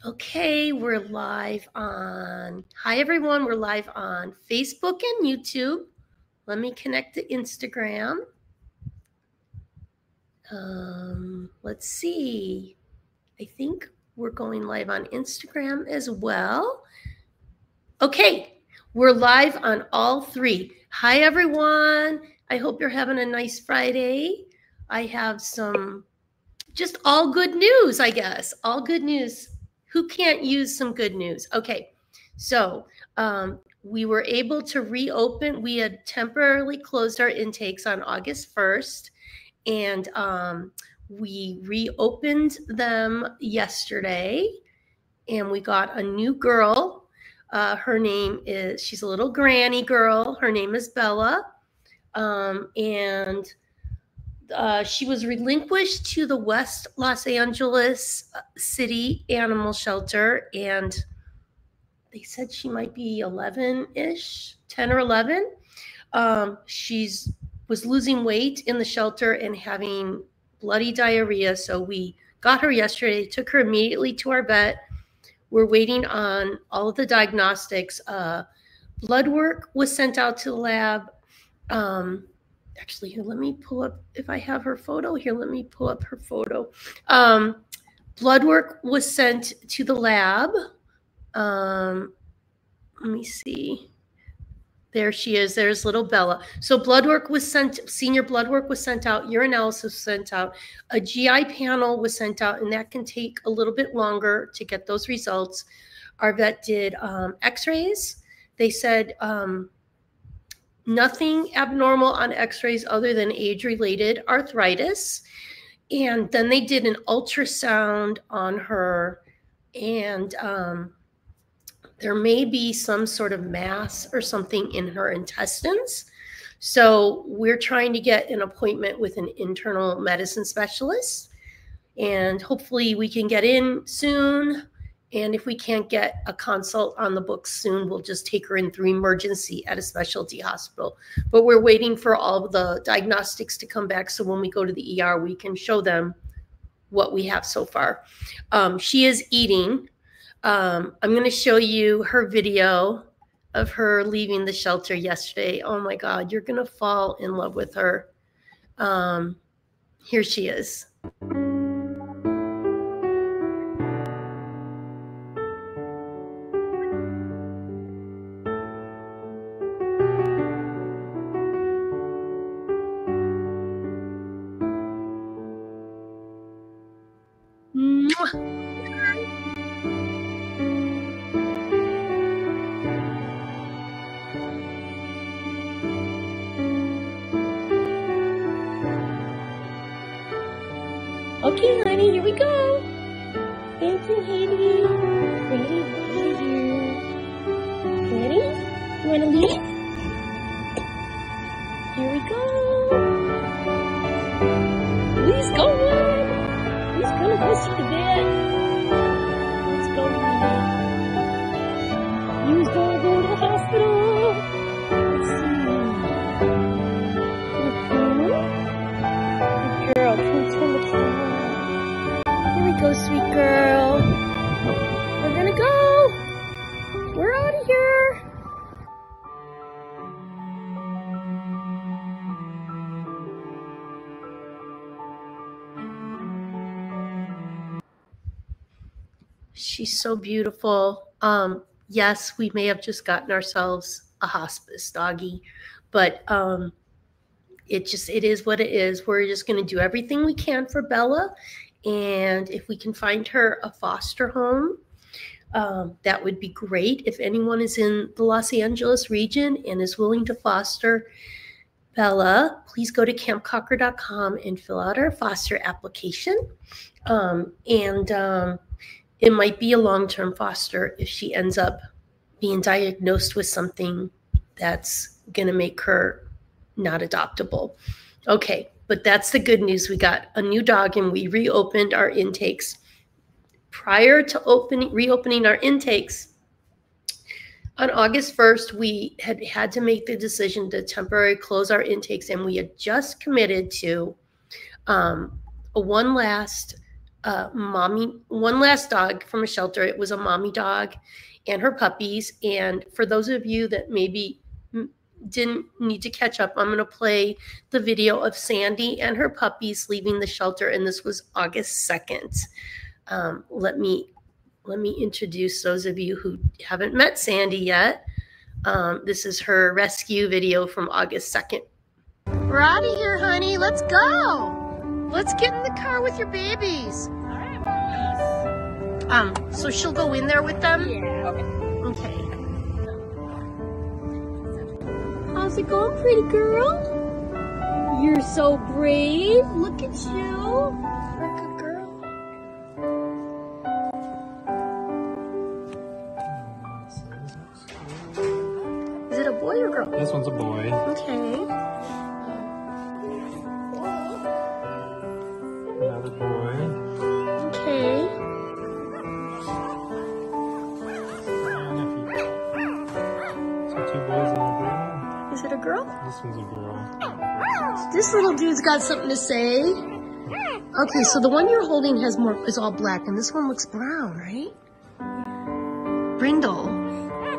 Okay, we're live on, hi everyone, we're live on Facebook and YouTube. Let me connect to Instagram. Let's see, I think we're going live on Instagram as well. Okay, we're live on all three. Hi everyone, I hope you're having a nice Friday. I have some, just all good news, I guess, all good news. Who can't use some good news? Okay, so we were able to reopen. We had temporarily closed our intakes on August 1st, and we reopened them yesterday, and we got a new girl. Her name is, she's a little granny girl. Her name is Bella, and she was relinquished to the West Los Angeles City Animal Shelter, and they said she might be 11-ish, 10 or 11. She's was losing weight in the shelter and having bloody diarrhea, so we got her yesterday, took her immediately to our vet. We're waiting on all of the diagnostics. Blood work was sent out to the lab. Actually, here, let me pull up, if I have her photo here, let me pull up her photo. Blood work was sent to the lab. Let me see. There she is. There's little Bella. So blood work was sent, senior blood work was sent out, urinalysis was sent out, a GI panel was sent out, and that can take a little bit longer to get those results. Our vet did x-rays. They said nothing abnormal on x-rays other than age-related arthritis. And then they did an ultrasound on her, and there may be some sort of mass or something in her intestines. So we're trying to get an appointment with an internal medicine specialist, and hopefully we can get in soon. And if we can't get a consult on the books soon, we'll just take her in through emergency at a specialty hospital. But we're waiting for all of the diagnostics to come back, so when we go to the ER, we can show them what we have so far. She is eating. I'm going to show you her video of her leaving the shelter yesterday. Oh my God, you're going to fall in love with her. Here she is. Okay, honey, here we go. Thank you, Haley. Ready? Ready? You want to leave? Here we go. He's going. He's going to go see the vet. Let's go, honey. He's going to go to the hospital. Let's see. Good girl. Can you turn the camera? Here we go, sweet girl. We're gonna go. We're out of here. She's so beautiful. Yes, we may have just gotten ourselves a hospice doggy, but it is what it is. We're just gonna do everything we can for Bella. And if we can find her a foster home, that would be great. If anyone is in the Los Angeles region and is willing to foster Bella, please go to campcocker.com and fill out our foster application. It might be a long-term foster if she ends up being diagnosed with something that's going to make her not adoptable. Okay. But that's the good news. We got a new dog and we reopened our intakes. Prior to reopening our intakes, on August 1st, we had to make the decision to temporarily close our intakes, and we had just committed to one last one last dog from a shelter. It was a mommy dog and her puppies. And for those of you that maybe didn't need to catch up, I'm going to play the video of Sandy and her puppies leaving the shelter. And this was August 2nd. Let me introduce those of you who haven't met Sandy yet. This is her rescue video from August 2nd. We're out of here, honey. Let's go. Let's get in the car with your babies. All right, mommies. So she'll go in there with them? Yeah. Okay. How's it going, pretty girl? You're so brave. Look at you. You're a good girl. Is it a boy or girl? This one's a boy. Okay. Another boy. Okay. So 2 boys and a girl. Is it a girl? This one's a girl. This little dude's got something to say. Okay, so the one you're holding is all black, and this one looks brown, right? Brindle.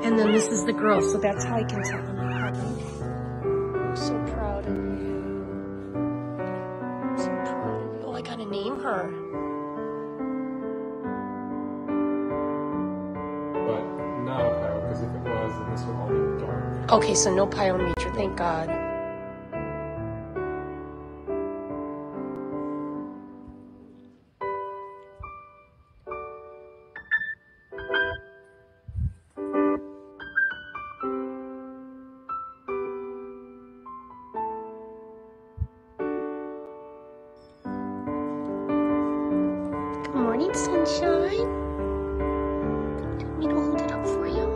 And then this is the girl, so that's how I can tell them apart. I'm so proud of you. I'm so proud of you. Oh, I gotta name her. But not a pile, because if it was, then this would all be dark. Okay, so no pyometer, thank God. Good morning, sunshine. Do you want me to hold it up for you?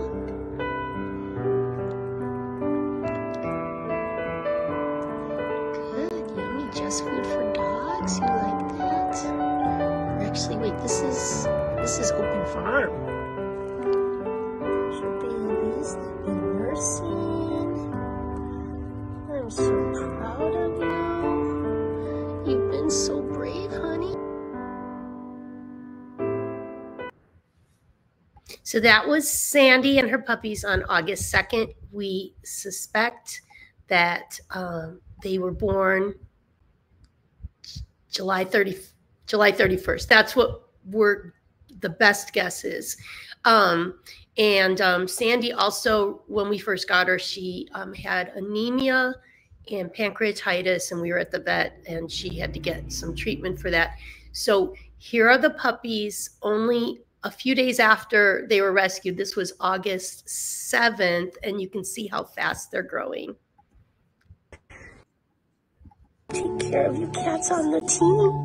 Good, yummy, just food for dogs. You like that? Or actually, wait, this is open farm. Your babies that you're nursing. I'm so proud of you. You've been so brave, honey. So that was Sandy and her puppies on August 2nd. We suspect that they were born July 31st. That's what the best guess is. Sandy also, when we first got her, she had anemia and pancreatitis, and we were at the vet, and she had to get some treatment for that. So here are the puppies only a few days after they were rescued. This was August 7th, and you can see how fast they're growing. Take care of you cats on the team.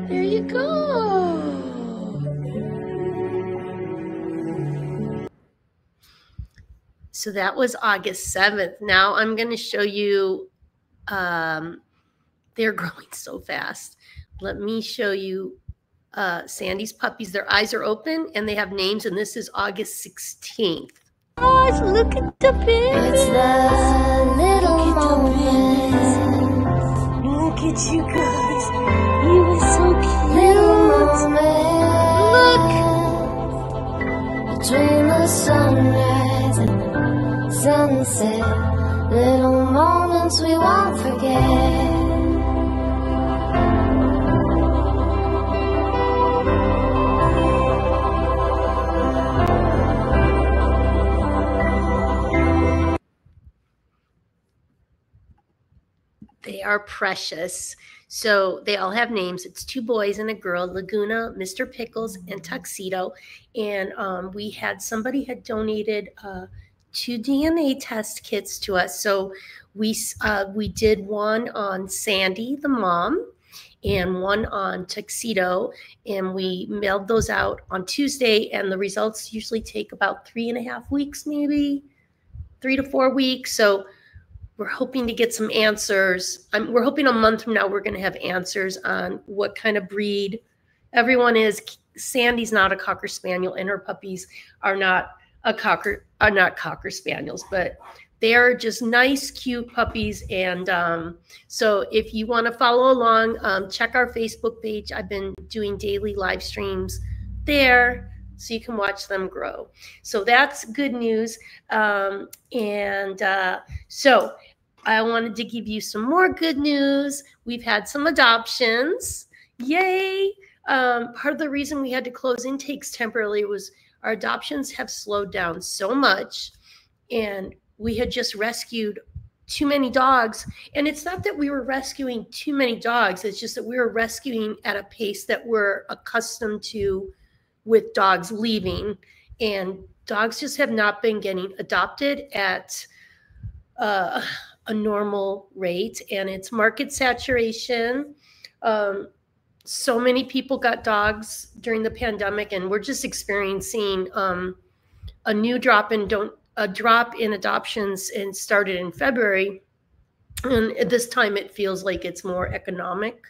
There you go. So that was August 7th. Now I'm going to show you, they're growing so fast. Let me show you Sandy's puppies. Their eyes are open and they have names, and this is August 16th. Gosh, look at the baby. It's the little moments. Look at you guys. You are so cute. Little moments. Look. Between the sunrise and the sunset. Little moments we won't forget. They are precious. So they all have names. It's 2 boys and a girl, Laguna, Mr. Pickles, and Tuxedo. And we had somebody had donated 2 DNA test kits to us. So we did one on Sandy, the mom, and one on Tuxedo, and we mailed those out on Tuesday, and the results usually take about 3.5 weeks, maybe 3 to 4 weeks. So we're hoping to get some answers. We're hoping a month from now we're going to have answers on what kind of breed everyone is. Sandy's not a Cocker Spaniel, and her puppies are not Cocker Spaniels, but they are just nice, cute puppies. And so if you want to follow along, check our Facebook page. I've been doing daily live streams there, so you can watch them grow. So that's good news. So I wanted to give you some more good news. We've had some adoptions. Yay! Part of the reason we had to close intakes temporarily was our adoptions have slowed down so much, and we had just rescued too many dogs. And it's not that we were rescuing too many dogs. It's just that we were rescuing at a pace that we're accustomed to with dogs leaving. And dogs just have not been getting adopted at a normal rate. And it's market saturation. So many people got dogs during the pandemic, and we're just experiencing a new drop in adoptions, and started in February. And at this time, it feels like it's more economic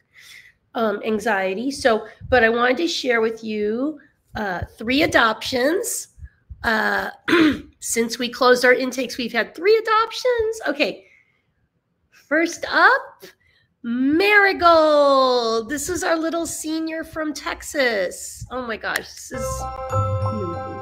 anxiety. So, but I wanted to share with you 3 adoptions. Since we closed our intakes, we've had 3 adoptions. Okay. First up, Marigold. This is our little senior from Texas. Oh my gosh, this is amazing.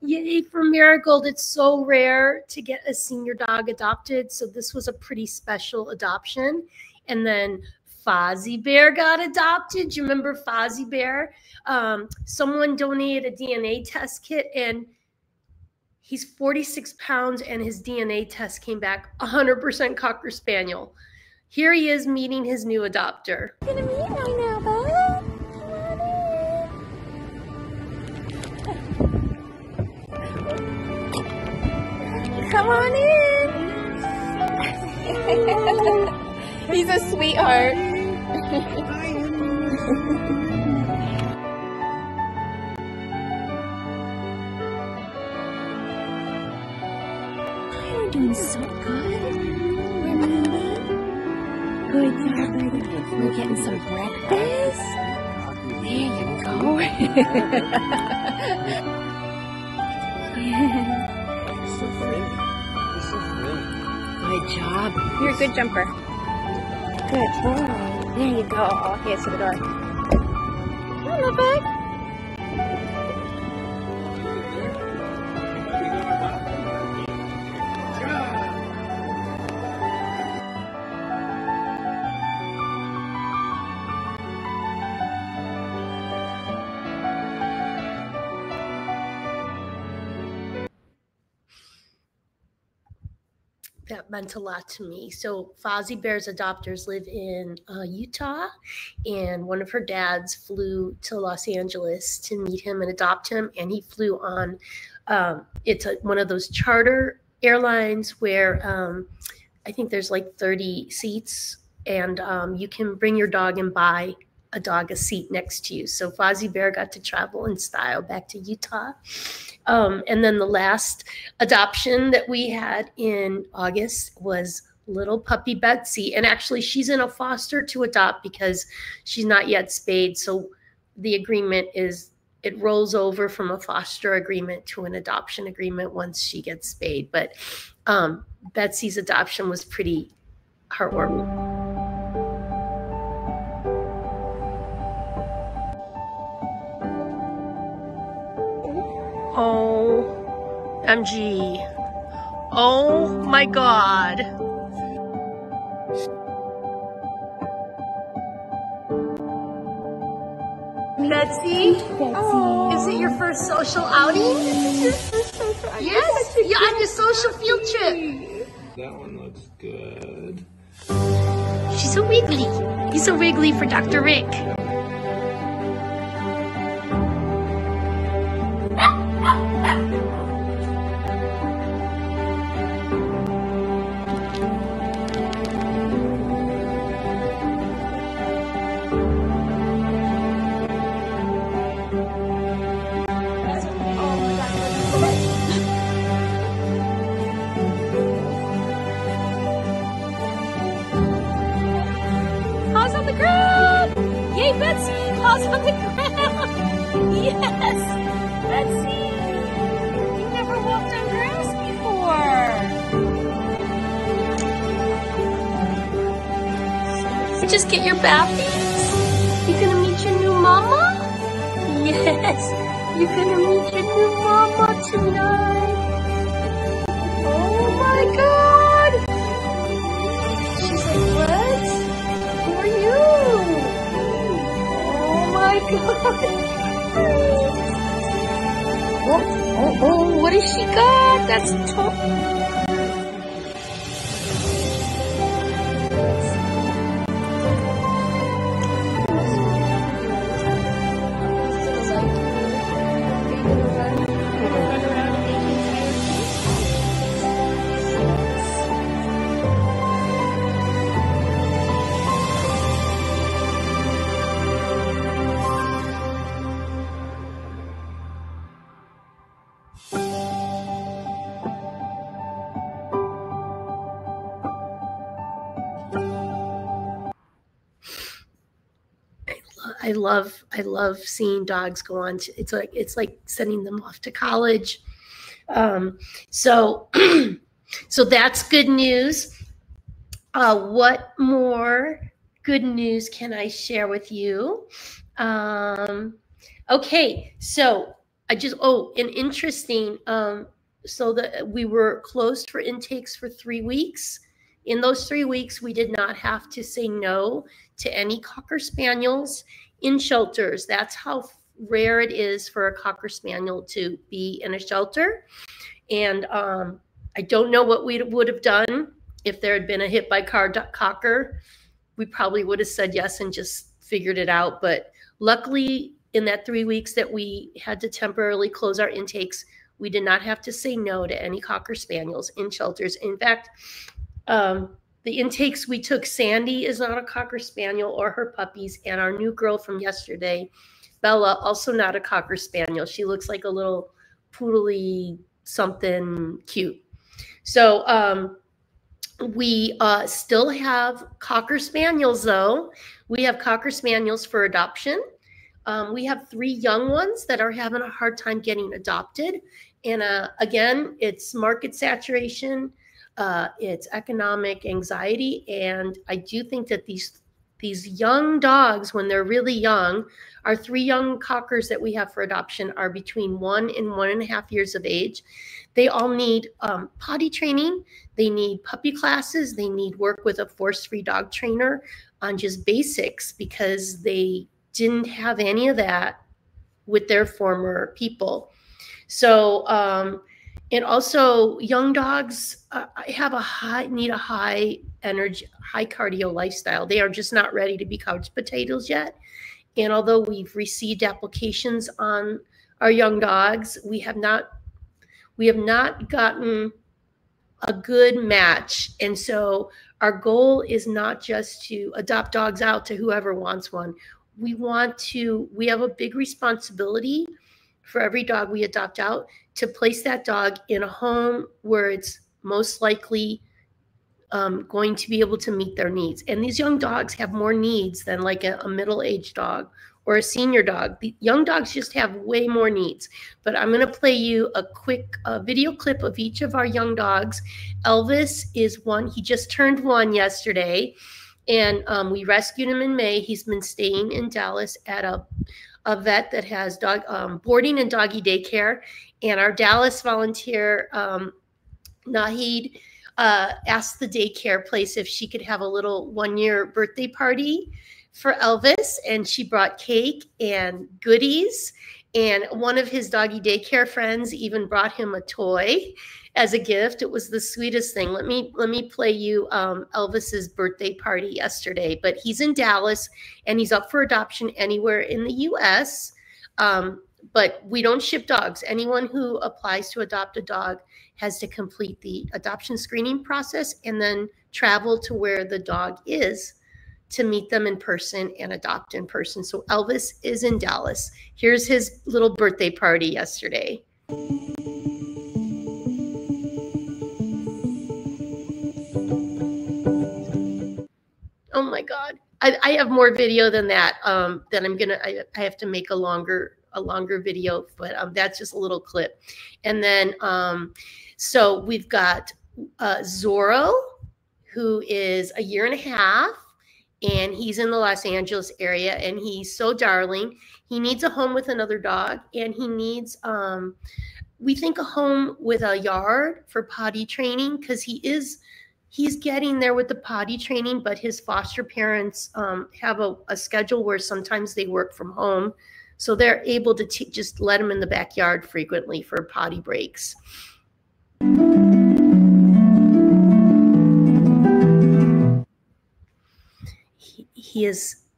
Yay for Marigold. It's so rare to get a senior dog adopted, so this was a pretty special adoption. And then Fozzie Bear got adopted. Do you remember Fozzie Bear? Someone donated a DNA test kit, and he's 46 pounds, and his DNA test came back 100% Cocker Spaniel. Here he is meeting his new adopter. Gonna meet right now, bud. Come on in. He's a sweetheart. You're doing so good. We're meeting. Good job, buddy. We're getting some breakfast. There you go. Good job. You're a good jumper. Good boy. There you go. Oh, here's to the door. Come on, little bug. that meant a lot to me. So Fozzie Bear's adopters live in Utah, and one of her dads flew to Los Angeles to meet him and adopt him, and he flew on one of those charter airlines where I think there's like 30 seats, and you can bring your dog and buy a dog a seat next to you. So Fozzie Bear got to travel in style back to Utah. And then the last adoption that we had in August was little puppy Betsy. And actually she's in a foster to adopt because she's not yet spayed. So the agreement is it rolls over from a foster agreement to an adoption agreement once she gets spayed. But Betsy's adoption was pretty heartwarming. Oh, MG. Oh my God. Betsy? Betsy. Is it your first social outing? Yes, you're on your social field trip. That one looks good. She's so wiggly. He's so wiggly for Dr. Rick. Paws on the ground! Yay, Betsy! Paws on the ground! Yes! Betsy! You never walked on grass before! Just get your bathies? You gonna meet your new mama? Yes, you're gonna meet your new mama tonight. Oh my God! She's like, what? Who are you? Oh my God! Oh, what has she got? That's I love seeing dogs go on to, it's like sending them off to college. So that's good news. What more good news can I share with you? Okay, so an interesting, so that we were closed for intakes for 3 weeks. In those 3 weeks, we did not have to say no to any Cocker Spaniels in shelters. That's how rare it is for a Cocker Spaniel to be in a shelter. And I don't know what we would have done if there had been a hit by car Cocker. We probably would have said yes and just figured it out. But luckily, in that 3 weeks that we had to temporarily close our intakes, we did not have to say no to any Cocker Spaniels in shelters. In fact, the intakes we took, Sandy is not a Cocker Spaniel or her puppies, and our new girl from yesterday, Bella, also not a Cocker Spaniel. She looks like a little poodly something cute. So we still have Cocker Spaniels, though. We have Cocker Spaniels for adoption. We have 3 young ones that are having a hard time getting adopted. And again, it's market saturation. It's economic anxiety, and I do think that these young dogs, when they're really young, our 3 young Cockers that we have for adoption are between 1 and 1.5 years of age. They all need potty training. They need puppy classes. They need work with a force-free dog trainer on just basics because they didn't have any of that with their former people. So And also young dogs need a high energy, high cardio lifestyle. They are just not ready to be couch potatoes yet. And although we've received applications on our young dogs, we have not gotten a good match. And so our goal is not just to adopt dogs out to whoever wants one. We have a big responsibility for every dog we adopt out to place that dog in a home where it's most likely going to be able to meet their needs. And these young dogs have more needs than like a middle-aged dog or a senior dog. The young dogs just have way more needs. But I'm going to play you a quick video clip of each of our young dogs. Elvis is one. He just turned 1 yesterday, and we rescued him in May. He's been staying in Dallas at a vet that has dog boarding and doggy daycare. And our Dallas volunteer, Nahid, asked the daycare place if she could have a little 1-year birthday party for Elvis, and she brought cake and goodies, and one of his doggy daycare friends even brought him a toy as a gift. It was the sweetest thing. Let me play you Elvis's birthday party yesterday. But he's in Dallas, and he's up for adoption anywhere in the U.S., but we don't ship dogs. Anyone who applies to adopt a dog has to complete the adoption screening process and then travel to where the dog is to meet them in person and adopt in person. So Elvis is in Dallas. Here's his little birthday party yesterday. Oh my God. I have more video than that. I have to make a longer video, but that's just a little clip. And then, so we've got Zorro, who is 1.5 years, and he's in the Los Angeles area, and he's so darling. He needs a home with another dog, and he needs, we think, a home with a yard for potty training, because he's getting there with the potty training, but his foster parents have a schedule where sometimes they work from home. So they're able to just let him in the backyard frequently for potty breaks.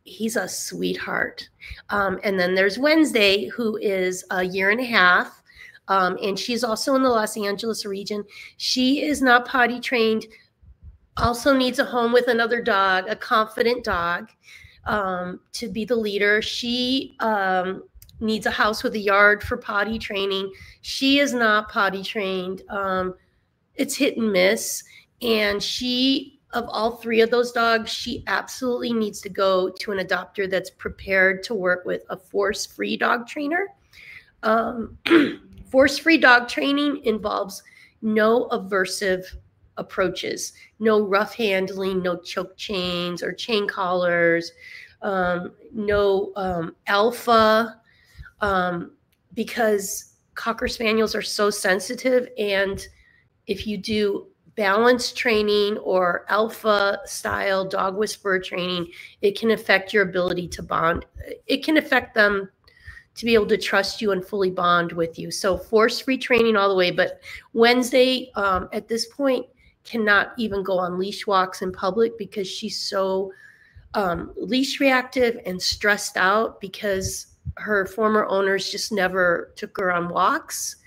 He's a sweetheart. And then there's Wednesday, who is 1.5 years. And she's also in the Los Angeles region. She is not potty trained, also needs a home with another dog, a confident dog, to be the leader. She needs a house with a yard for potty training. She is not potty trained. It's hit and miss. And of all 3 of those dogs, she absolutely needs to go to an adopter that's prepared to work with a force-free dog trainer. Force-free dog training involves no aversive approaches, no rough handling, no choke chains or chain collars, no alpha, because Cocker Spaniels are so sensitive. And if you do balance training or alpha style dog whisperer training, it can affect your ability to bond. It can affect them to be able to trust you and fully bond with you. So force-free training all the way. But Wednesday, at this point, cannot even go on leash walks in public because she's so leash reactive and stressed out because her former owners just never took her on walks.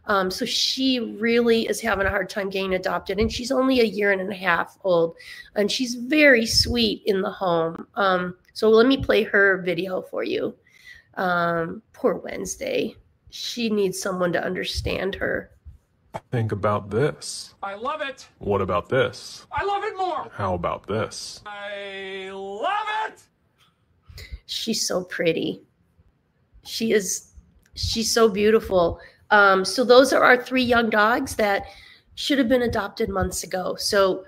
So she really is having a hard time getting adopted, and she's only 1.5 years old, and she's very sweet in the home. So let me play her video for you. Poor Wednesday. She needs someone to understand her. Think about this. I love it. What about this? I love it more. How about this? I love it. She's so pretty. She's so beautiful. So those are our 3 young dogs that should have been adopted months ago. So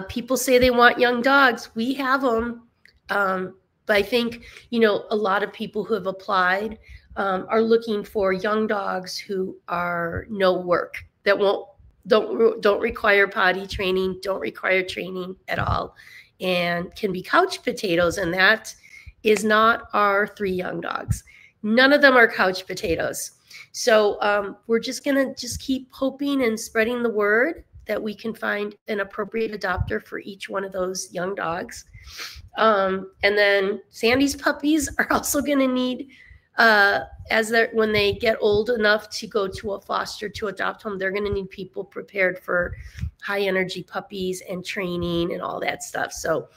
people say they want young dogs. We have them. But I think, a lot of people who have applied are looking for young dogs who are no work, that don't require potty training, don't require training at all, and can be couch potatoes. And that is not our 3 young dogs. None of them are couch potatoes. So we're just gonna keep hoping and spreading the word that we can find an appropriate adopter for each one of those young dogs. And then Sandy's puppies are also going to need, when they get old enough to go to a foster to adopt home, they're going to need people prepared for high energy puppies and training and all that stuff. So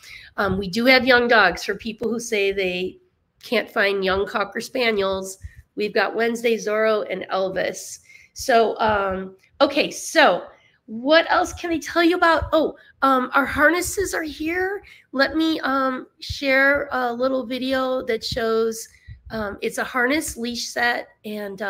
we do have young dogs for people who say they can't find young Cocker Spaniels. We've got Wednesday, Zorro, and Elvis. So, okay, so what else can I tell you about? Oh, our harnesses are here. Let me share a little video that shows it's a harness leash set, and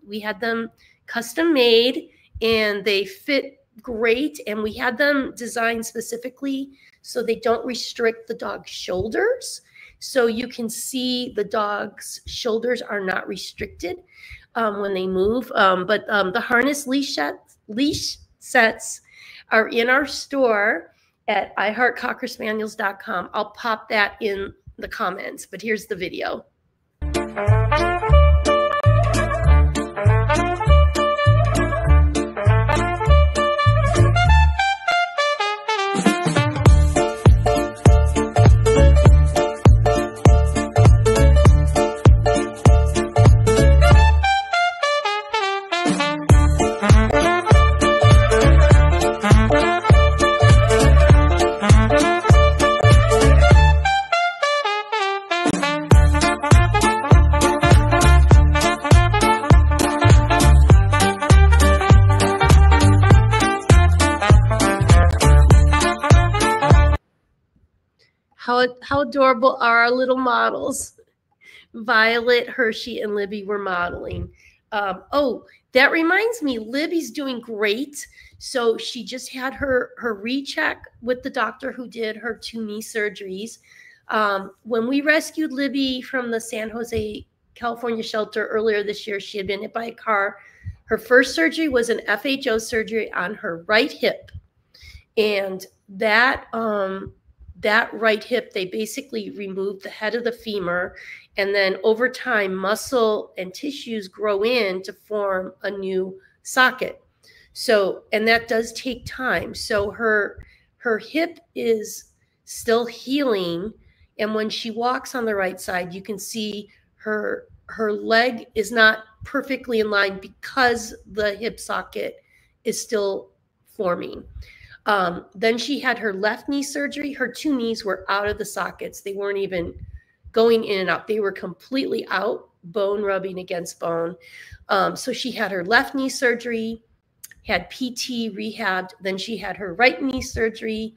we had them custom made, and they fit great, and we had them designed specifically so they don't restrict the dog's shoulders. So you can see the dog's shoulders are not restricted when they move. But the harness leash sets are in our store at iHeartCockerSpaniels.com. I'll pop that in the comments, but here's the video. How adorable are our little models? Violet, Hershey, and Libby were modeling. Oh, that reminds me, Libby's doing great. So she just had her recheck with the doctor who did her 2 knee surgeries. When we rescued Libby from the San Jose, California shelter earlier this year, she had been hit by a car. Her first surgery was an FHO surgery on her right hip. And that right hip, they basically removed the head of the femur, and then over time, muscle and tissues grow in to form a new socket. So, and that does take time. So her hip is still healing, and when she walks on the right side, you can see her leg is not perfectly in line because the hip socket is still forming. Then she had her left knee surgery. Her 2 knees were out of the sockets. They weren't even going in and out. They were completely out, bone rubbing against bone. So she had her left knee surgery, had PT rehabbed. Then she had her right knee surgery,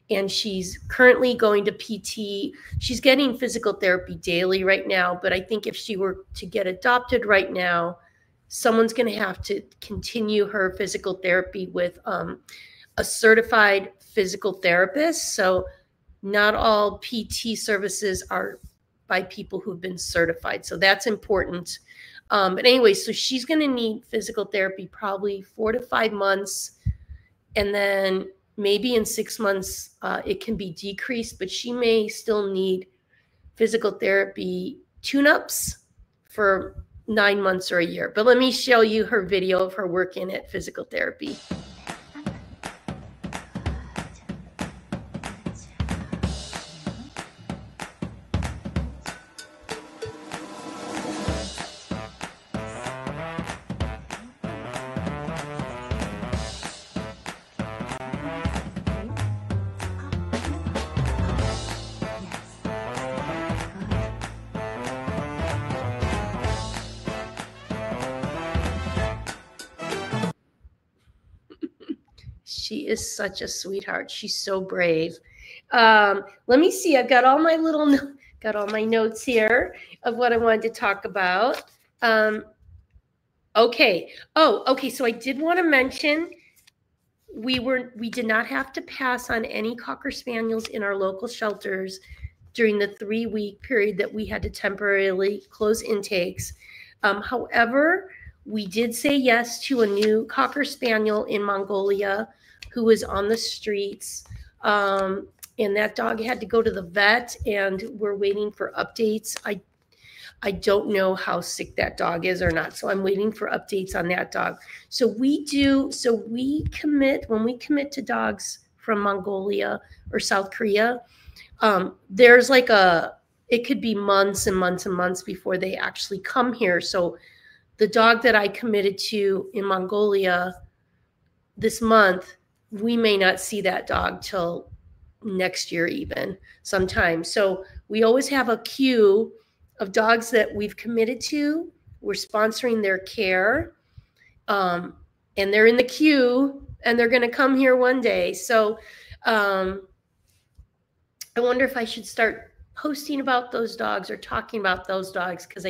and she's currently going to PT. She's getting physical therapy daily right now, but I think if she were to get adopted right now, someone's going to have to continue her physical therapy with a certified physical therapist. So not all PT services are by people who've been certified. So that's important. But anyway, so she's going to need physical therapy probably 4 to 5 months. And then maybe in 6 months, it can be decreased, but she may still need physical therapy tune-ups for 9 months or a year. But let me show you her video of her working at physical therapy. She is such a sweetheart. She's so brave. Let me see. I've got all my notes here of what I wanted to talk about. Okay. Oh, okay. So I did want to mention we did not have to pass on any Cocker Spaniels in our local shelters during the 3-week period that we had to temporarily close intakes. However, we did say yes to a new Cocker Spaniel in Mongolia who was on the streets. And that dog had to go to the vet, and we're waiting for updates. I don't know how sick that dog is or not. So I'm waiting for updates on that dog. So when we commit to dogs from Mongolia or South Korea, there's like it could be months and months and months before they actually come here. So the dog that I committed to in Mongolia this month, we may not see that dog till next year, even sometime. So we always have a queue of dogs that we've committed to. We're sponsoring their care, and they're in the queue, and they're going to come here one day. So I wonder if I should start posting about those dogs or talking about those dogs, because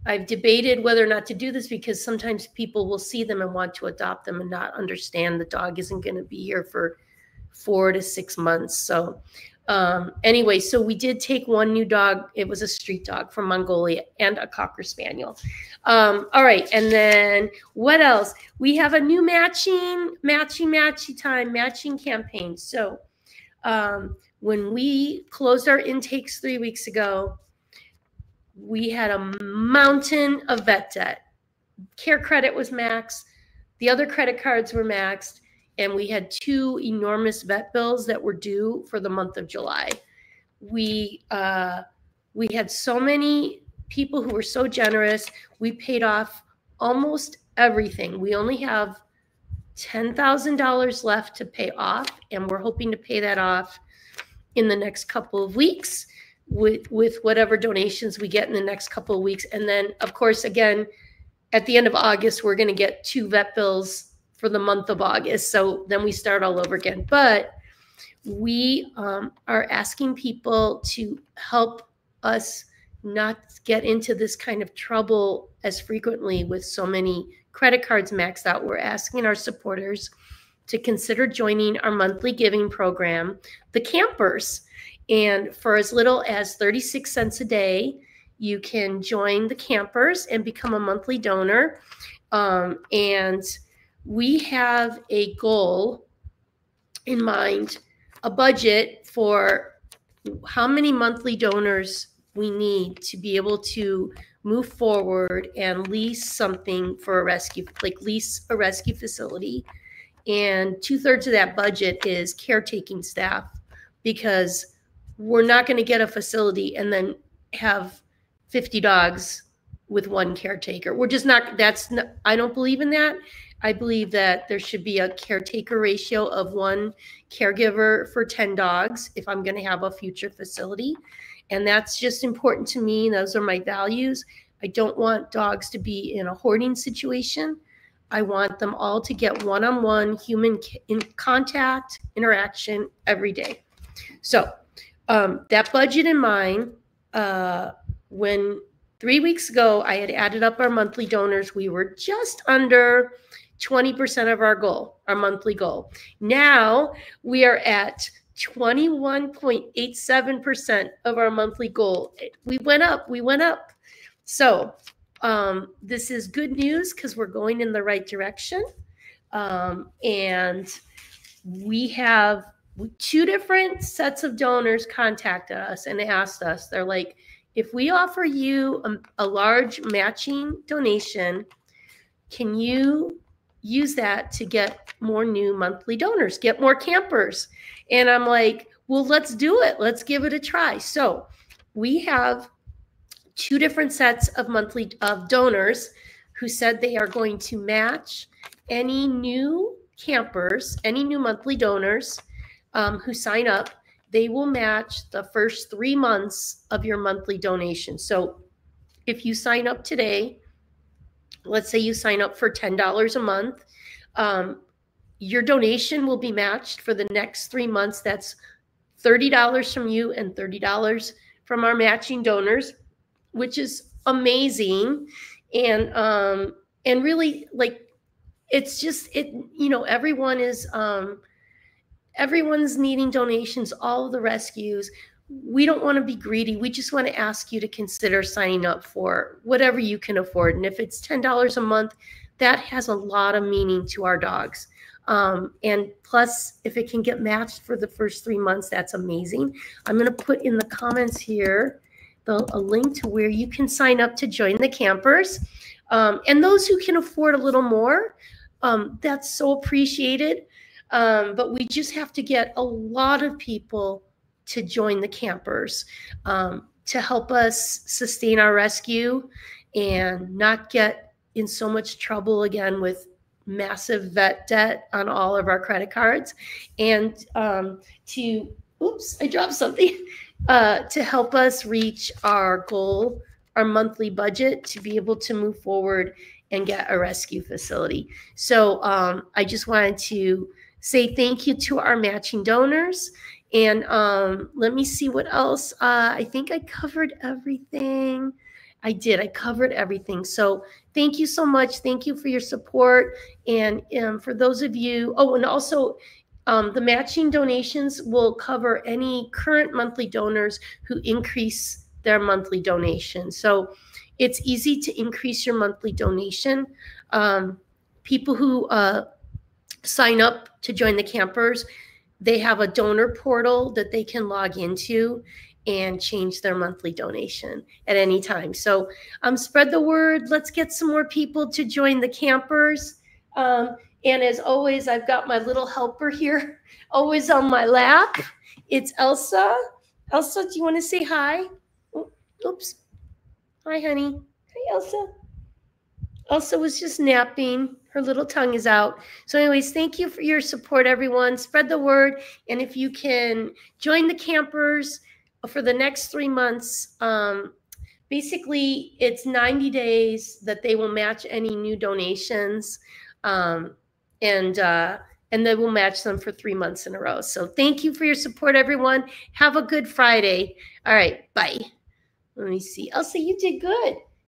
I've debated whether or not to do this, because sometimes people will see them and want to adopt them and not understand the dog isn't going to be here for 4 to 6 months. So anyway, so we did take one new dog. It was a street dog from Mongolia and a Cocker Spaniel. All right. And then what else? We have a new matching campaign. So when we closed our intakes 3 weeks ago, we had a mountain of vet debt. Care credit was maxed. The other credit cards were maxed. And we had 2 enormous vet bills that were due for the month of July. We had so many people who were so generous. We paid off almost everything. We only have $10,000 left to pay off, and we're hoping to pay that off in the next couple of weeks with whatever donations we get in the next couple of weeks. And then, of course, again, at the end of August, we're going to get 2 vet bills for the month of August. So then we start all over again. But we are asking people to help us not get into this kind of trouble as frequently with so many credit cards maxed out. We're asking our supporters to consider joining our monthly giving program, the Campers. And for as little as 36 cents a day, you can join the Campers and become a monthly donor. And we have a goal in mind, a budget for how many monthly donors we need to be able to move forward and lease something for a rescue, like lease a rescue facility. And 2/3 of that budget is caretaking staff, because we're not going to get a facility and then have 50 dogs with 1 caretaker. We're just not, I don't believe in that. I believe that there should be a caretaker ratio of 1 caregiver for 10 dogs if I'm going to have a future facility. And that's just important to me. Those are my values. I don't want dogs to be in a hoarding situation. I want them all to get one-on-one human contact, interaction every day. So that budget in mind, when 3 weeks ago I had added up our monthly donors, we were just under 20% of our goal, our monthly goal. Now we are at 21.87% of our monthly goal. We went up. So this is good news, because we're going in the right direction. And we have 2 different sets of donors contacted us and asked us, they're like, if we offer you a large matching donation, can you use that to get more new monthly donors, get more campers? And I'm like, well, let's do it. Let's give it a try. So we have 2 different sets of donors who said they are going to match any new campers, any new monthly donors who sign up. They will match the first 3 months of your monthly donation. So if you sign up today, let's say you sign up for $10 a month, your donation will be matched for the next 3 months. That's $30 from you and $30 from our matching donors, which is amazing. And really, like, it's just, everyone's needing donations, all of the rescues. We don't want to be greedy. We just want to ask you to consider signing up for whatever you can afford. And if it's $10 a month, that has a lot of meaning to our dogs. And plus, if it can get matched for the first 3 months, that's amazing. I'm going to put in the comments here a link to where you can sign up to join the campers. And those who can afford a little more, that's so appreciated. But we just have to get a lot of people to join the campers to help us sustain our rescue and not get in so much trouble again with massive vet debt on all of our credit cards, and to, oops, I dropped something, to help us reach our goal, our monthly budget, to be able to move forward and get a rescue facility. So I just wanted to say thank you to our matching donors. And let me see what else. I think I covered everything. I did. I covered everything. So thank you so much. Thank you for your support. And for those of you, oh, and also the matching donations will cover any current monthly donors who increase their monthly donation. So it's easy to increase your monthly donation. People who sign up to join the campers, they have a donor portal that they can log into and change their monthly donation at any time. So spread the word. Let's get some more people to join the campers. And as always, I've got my little helper here, always on my lap. It's Elsa. Elsa, do you want to say hi? Oops. Hi, honey. Hi, Elsa. Elsa was just napping. Her little tongue is out. So anyways, thank you for your support, everyone. Spread the word. And if you can join the campers for the next 3 months, basically it's 90 days that they will match any new donations. And they will match them for 3 months in a row. So thank you for your support, everyone. Have a good Friday. All right, bye. Let me see. Elsa, you did good.